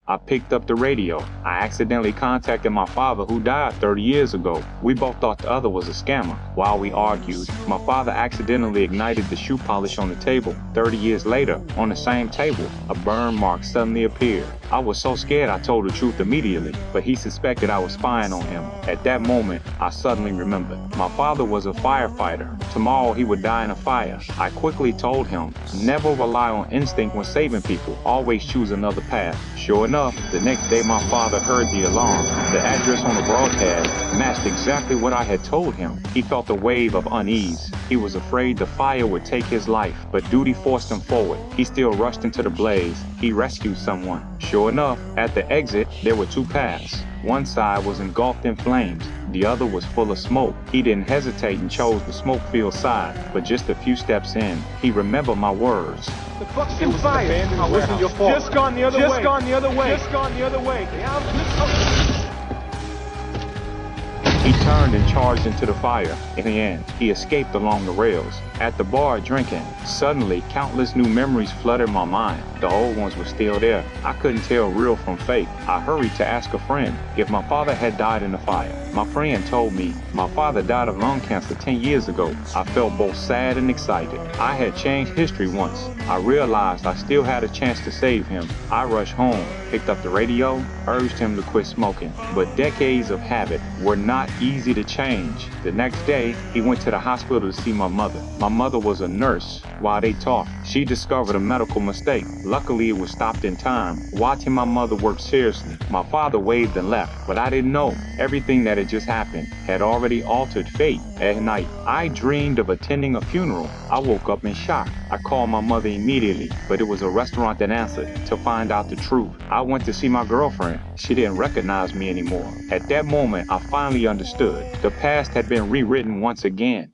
I picked up the radio. I accidentally contacted my father who died 30 years ago. We both thought the other was a scammer. While we argued, my father accidentally ignited the shoe polish on the table. 30 years later, on the same table, a burn mark suddenly appeared. I was so scared I told the truth immediately, but he suspected I was spying on him. At that moment, I suddenly remembered. My father was a firefighter. Tomorrow he would die in a fire. I quickly told him, never rely on instinct when saving people. Always choose another path. Sure enough, the next day my father heard the alarm. The address on the broadcast matched exactly what I had told him. He felt a wave of unease. He was afraid the fire would take his life, but duty forced him forward. He still rushed into the blaze. He rescued someone. Sure enough, at the exit, there were two paths. One side was engulfed in flames. The other was full of smoke. He didn't hesitate and chose the smoke-filled side, but just a few steps in, he remembered my words. The fuck's in fire? It wasn't your fault. Just gone the other way. Just gone the other way. Just gone the other way. He turned and charged into the fire. In the end, he escaped along the rails. At the bar drinking, suddenly countless new memories flooded my mind. The old ones were still there. I couldn't tell real from fake. I hurried to ask a friend if my father had died in the fire. My friend told me my father died of lung cancer 10 years ago. I felt both sad and excited. I had changed history once. I realized I still had a chance to save him. I rushed home, picked up the radio, urged him to quit smoking. But decades of habit were not easy to change. The next day, he went to the hospital to see my mother. My mother was a nurse. While they talked, she discovered a medical mistake. Luckily, it was stopped in time. Watching my mother work seriously, my father waved and left, but I didn't know. Everything that had just happened had already altered fate. At night, I dreamed of attending a funeral. I woke up in shock. I called my mother immediately, but it was a restaurant that answered to find out the truth. I went to see my girlfriend. She didn't recognize me anymore. At that moment, I finally understood. The past had been rewritten once again.